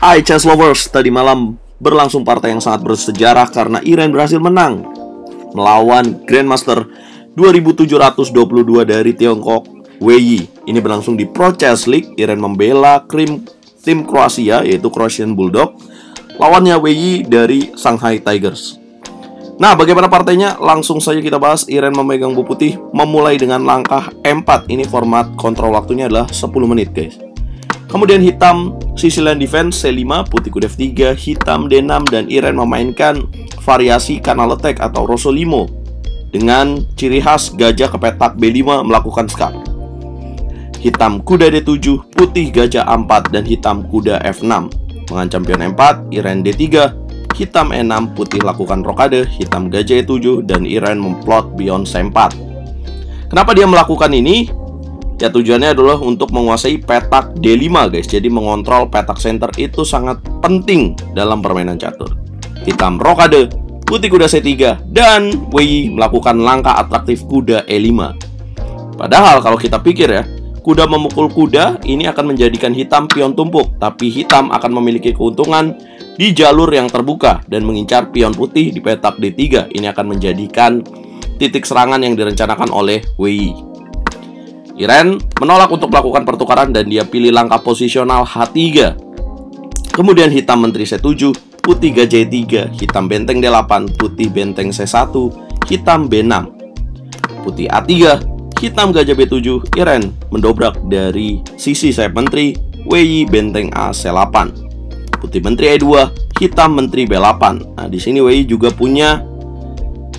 Hai chess lovers, tadi malam berlangsung partai yang sangat bersejarah karena Iren berhasil menang melawan Grandmaster 2722 dari Tiongkok, Wei Yi. Ini berlangsung di Pro Chess League. Iren membela tim Kroasia, yaitu Croatian Bulldog. Lawannya Wei Yi dari Shanghai Tigers. Nah, bagaimana partainya? Langsung saja kita bahas. Iren memegang bu putih, memulai dengan langkah E4. Ini format kontrol waktunya adalah 10 menit, guys. Kemudian hitam Sicilian Defense C5, putih kuda F3, hitam D6, dan Iren memainkan variasi kanal attack atau Rossolimo dengan ciri khas gajah ke petak B5 melakukan skak. Hitam kuda D7, putih gajah A4, dan hitam kuda F6 mengancam pion M4. Iren D3, hitam E6, putih lakukan rokade, hitam gajah E7, dan Iren memplot pion C4. Kenapa dia melakukan ini? Ya, tujuannya adalah untuk menguasai petak D5, guys. Jadi mengontrol petak center itu sangat penting dalam permainan catur. Hitam rokade, putih kuda C3, dan Wei Yi melakukan langkah atraktif kuda E5. Padahal kalau kita pikir ya, kuda memukul kuda ini akan menjadikan hitam pion tumpuk, tapi hitam akan memiliki keuntungan di jalur yang terbuka dan mengincar pion putih di petak D3. Ini akan menjadikan titik serangan yang direncanakan oleh Wei Yi. Iren menolak untuk melakukan pertukaran dan dia pilih langkah posisional H3. Kemudian hitam menteri C7, putih gajah E3, hitam benteng D8, putih benteng C1, hitam B6, putih A3, hitam gajah B7. Iren mendobrak dari sisi sayap menteri, Wei Yi benteng A C8, putih menteri E2, hitam menteri B8. Nah, di sini Wei Yi juga punya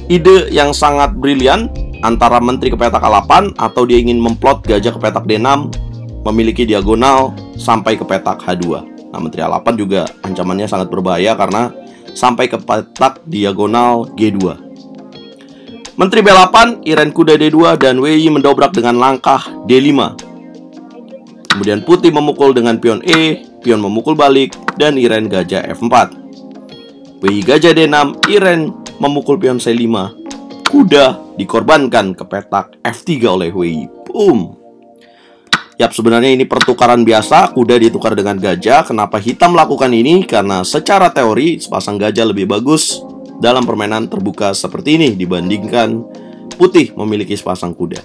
ide yang sangat brilian, antara menteri ke petak A8 atau dia ingin memplot gajah ke petak D6 memiliki diagonal sampai ke petak H2. Nah, menteri A8 juga ancamannya sangat berbahaya karena sampai ke petak diagonal G2. Menteri B8, Iren kuda D2, dan Wei Yi mendobrak dengan langkah D5. Kemudian putih memukul dengan pion E, pion memukul balik, dan Iren gajah F4. Wei Yi gajah D6, Iren memukul pion C5. Kuda dikorbankan ke petak F3 oleh Wei Yi. Boom. Yap, sebenarnya ini pertukaran biasa. Kuda ditukar dengan gajah. Kenapa hitam melakukan ini? Karena secara teori sepasang gajah lebih bagus dalam permainan terbuka seperti ini dibandingkan putih memiliki sepasang kuda.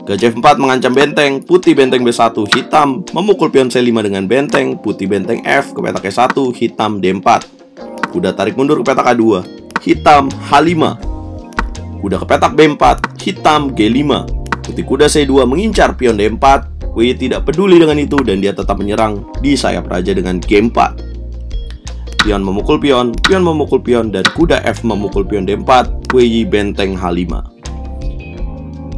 Gajah F4 mengancam benteng, putih benteng B1, hitam memukul pion C5 dengan benteng, putih benteng F ke petak E1, hitam D4. Kuda tarik mundur ke petak A2, hitam H5. Kuda ke petak B4, hitam G5. Putih kuda C2 mengincar pion D4. Wei Yi tidak peduli dengan itu dan dia tetap menyerang di sayap raja dengan G4. Pion memukul pion, pion memukul pion, dan kuda F memukul pion D4. Wei Yi benteng H5.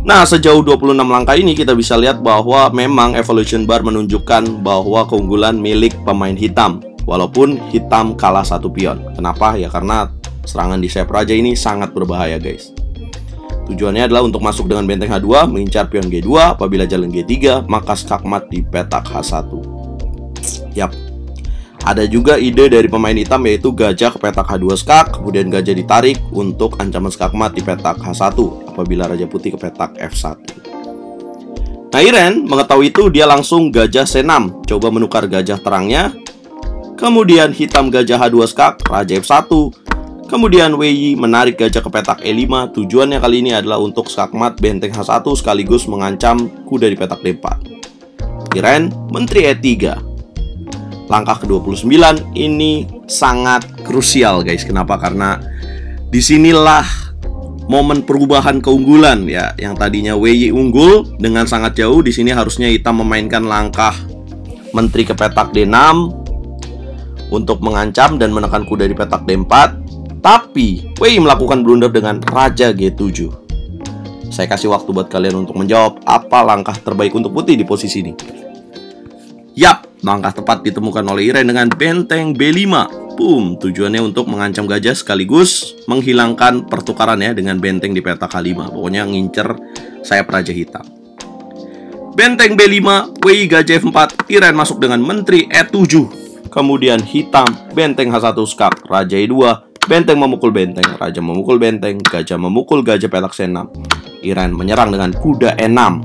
Nah, sejauh 26 langkah ini kita bisa lihat bahwa memang evolution bar menunjukkan bahwa keunggulan milik pemain hitam, walaupun hitam kalah satu pion. Kenapa? Ya karena serangan di sayap raja ini sangat berbahaya, guys. Tujuannya adalah untuk masuk dengan benteng H2, mengincar pion G2. Apabila jalan G3, maka skakmat di petak H1. Yap. Ada juga ide dari pemain hitam, yaitu gajah ke petak H2 skak, kemudian gajah ditarik untuk ancaman skakmat di petak H1 apabila raja putih ke petak F1. Nah, Iren mengetahui itu, dia langsung gajah C6, coba menukar gajah terangnya. Kemudian hitam gajah H2 skak, raja F1. Kemudian Wei Yi menarik gajah ke petak E5. Tujuannya kali ini adalah untuk skakmat benteng H1 sekaligus mengancam kuda di petak D4. Iren menteri E3. Langkah ke-29 ini sangat krusial, guys. Kenapa? Karena disinilah momen perubahan keunggulan ya. Yang tadinya Wei Yi unggul dengan sangat jauh, di sini harusnya hitam memainkan langkah menteri ke petak D6 untuk mengancam dan menekan kuda di petak D4. Tapi Wei Yi melakukan blunder dengan raja G7. Saya kasih waktu buat kalian untuk menjawab apa langkah terbaik untuk putih di posisi ini. Yap, langkah tepat ditemukan oleh Iren dengan benteng B5. Boom, tujuannya untuk mengancam gajah sekaligus menghilangkan pertukaran ya dengan benteng di petak H5. Pokoknya ngincer sayap raja hitam. Benteng B5, Wei Yi gajah F4, Iren masuk dengan menteri E7. Kemudian hitam benteng H1 skak, raja E2. Benteng memukul benteng, raja memukul benteng, gajah memukul gajah petak C6. Iren menyerang dengan kuda E6.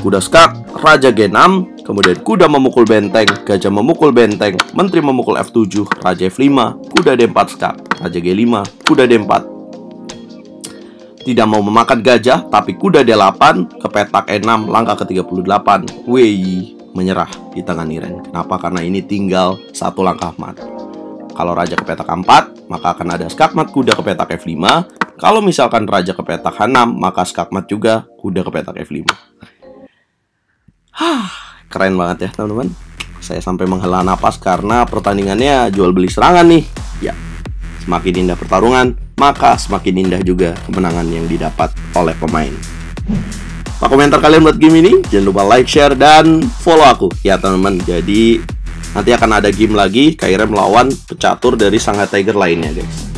kuda skak, raja G6, kemudian kuda memukul benteng, gajah memukul benteng, menteri memukul F7, raja F5, kuda D4 skak, raja G5, kuda D4. Tidak mau memakan gajah, tapi kuda D8 ke petak E6, langkah ke-38. Wei menyerah di tangan Iren. Kenapa? Karena ini tinggal satu langkah mat. Kalau raja ke petak 4, maka akan ada skakmat kuda ke petak F5. Kalau misalkan raja ke petak H6, maka skakmat juga kuda ke petak F5. Keren banget ya teman-teman. Saya sampai menghela napas karena pertandingannya jual beli serangan nih. Ya, semakin indah pertarungan, maka semakin indah juga kemenangan yang didapat oleh pemain. Apa komentar kalian buat game ini? Jangan lupa like, share, dan follow aku ya teman-teman. Jadi nanti akan ada game lagi, Kairem melawan pecatur dari Shanghai Tiger lainnya guys.